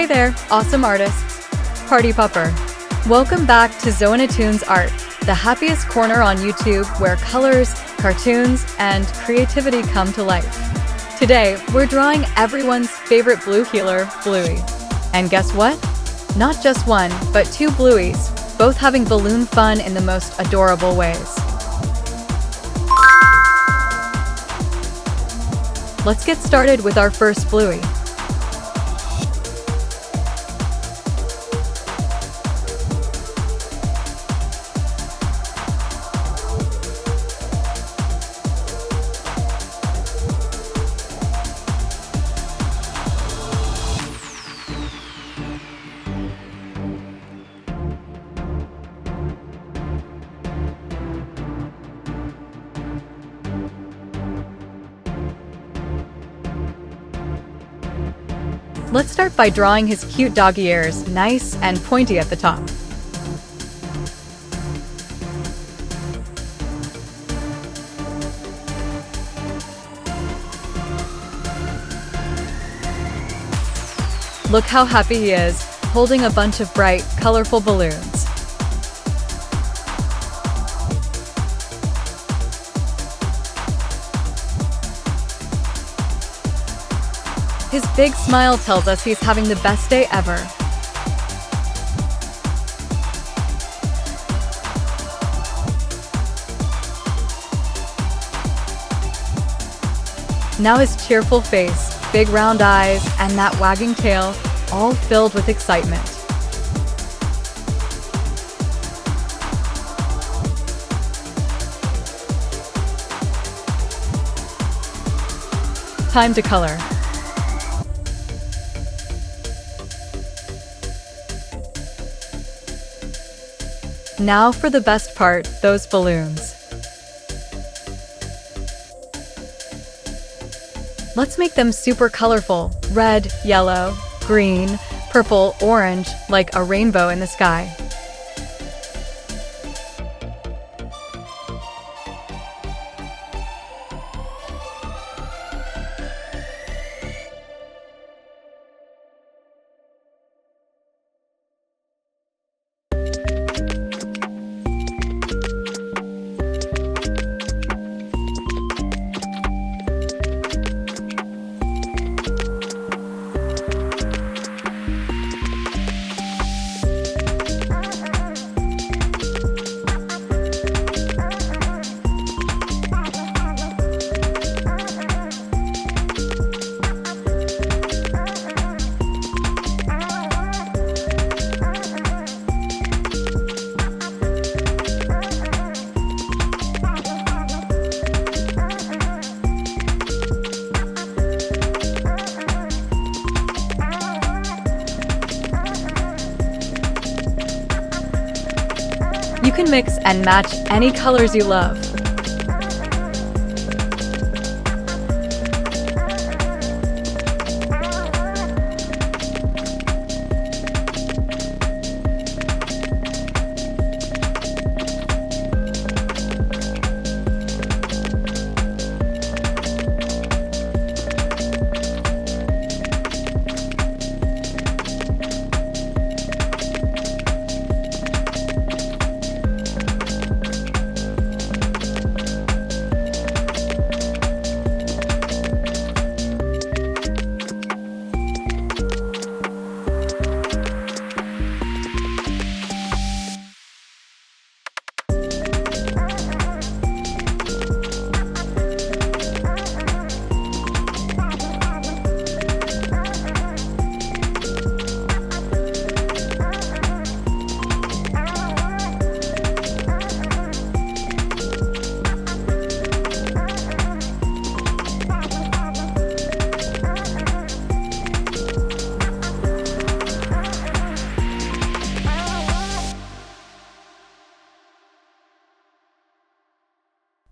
Hey there, awesome artists. Party Pupper. Welcome back to ZooniToons Art, the happiest corner on YouTube where colors, cartoons, and creativity come to life. Today, we're drawing everyone's favorite blue healer, Bluey. And guess what? Not just one, but two Blueys, both having balloon fun in the most adorable ways. Let's get started with our first Bluey. Let's start by drawing his cute doggy ears, nice and pointy at the top. Look how happy he is, holding a bunch of bright, colorful balloons. His big smile tells us he's having the best day ever. Now his cheerful face, big round eyes, and that wagging tail, all filled with excitement. Time to color. Now for the best part, those balloons. Let's make them super colorful, red, yellow, green, purple, orange, like a rainbow in the sky. You can mix and match any colors you love.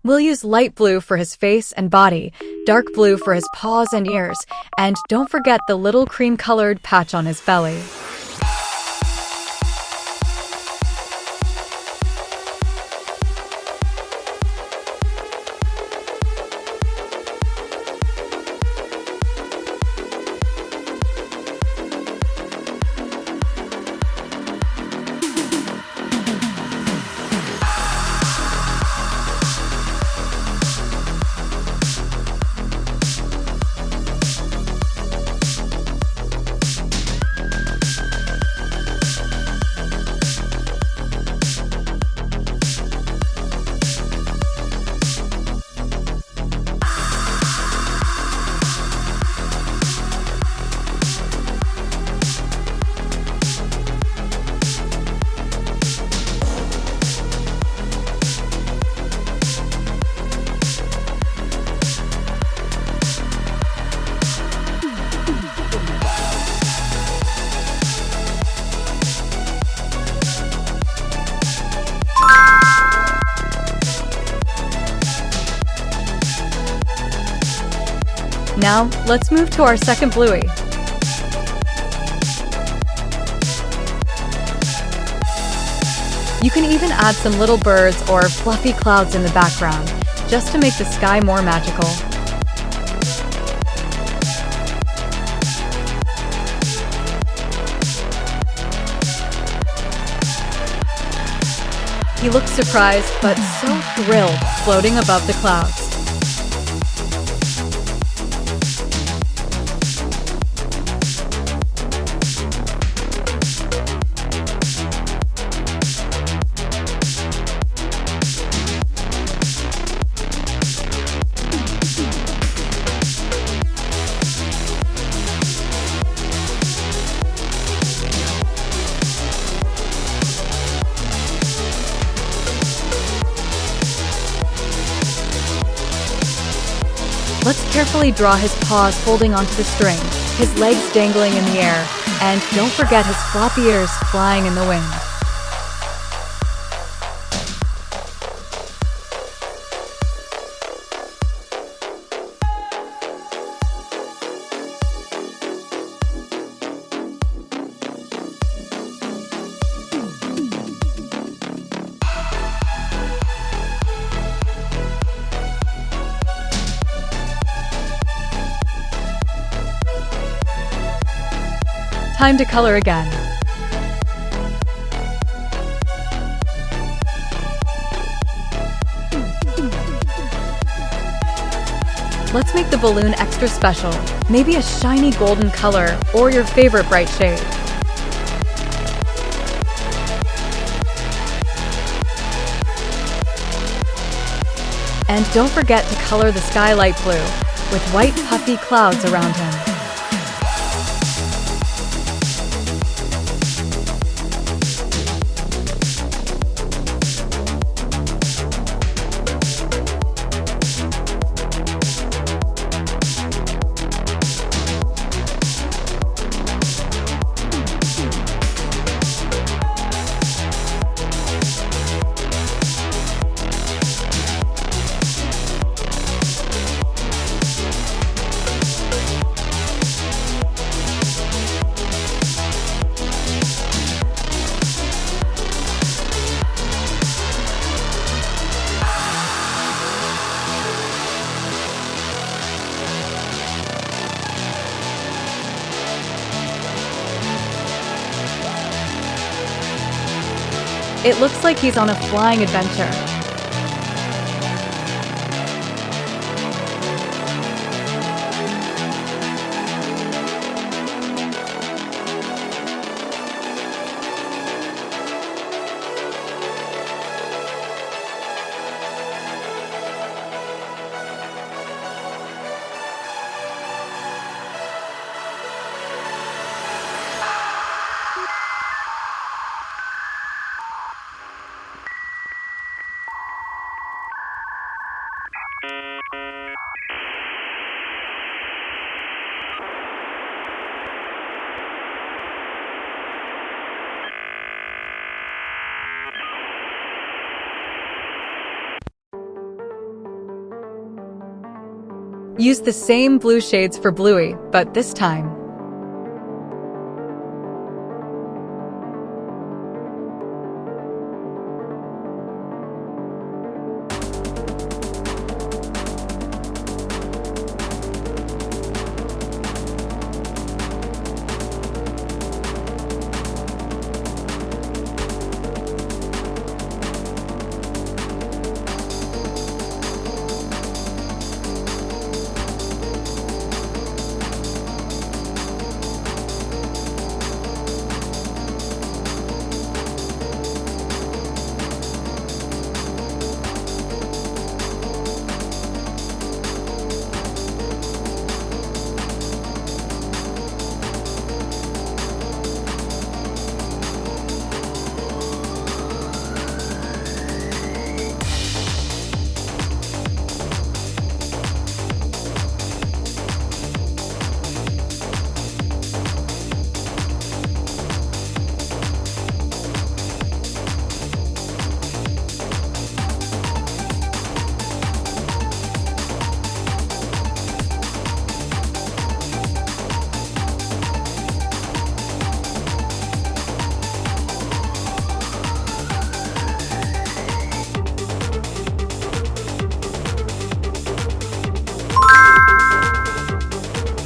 We'll use light blue for his face and body, dark blue for his paws and ears, and don't forget the little cream-colored patch on his belly. Now, let's move to our second Bluey. You can even add some little birds or fluffy clouds in the background, just to make the sky more magical. He looks surprised, but so thrilled, floating above the clouds. Let's carefully draw his paws holding onto the string, his legs dangling in the air, and don't forget his floppy ears flying in the wind. Time to color again. Let's make the balloon extra special, maybe a shiny golden color or your favorite bright shade. And don't forget to color the sky light blue, with white puffy clouds around him. It looks like he's on a flying adventure. Use the same blue shades for Bluey, but this time,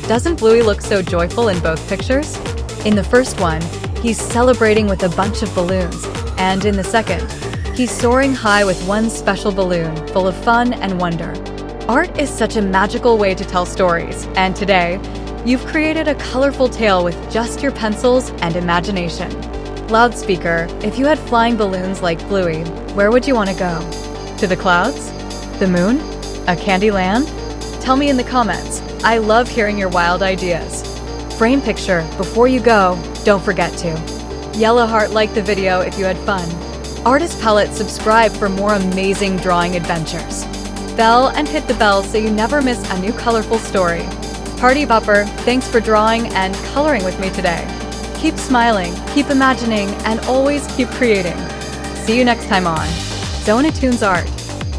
Doesn't Bluey look so joyful in both pictures? In the first one, he's celebrating with a bunch of balloons, and in the second, he's soaring high with one special balloon full of fun and wonder. Art is such a magical way to tell stories, and today, you've created a colorful tale with just your pencils and imagination. Loudspeaker, if you had flying balloons like Bluey, where would you want to go? To the clouds? The moon? A candy land? Tell me in the comments. I love hearing your wild ideas. Frame picture, before you go, don't forget to yellow heart like the video if you had fun. Artist Palette, subscribe for more amazing drawing adventures. Bell and hit the bell so you never miss a new colorful story. Party Popper, thanks for drawing and coloring with me today. Keep smiling, keep imagining, and always keep creating. See you next time on ZooniToons Art.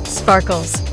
Sparkles.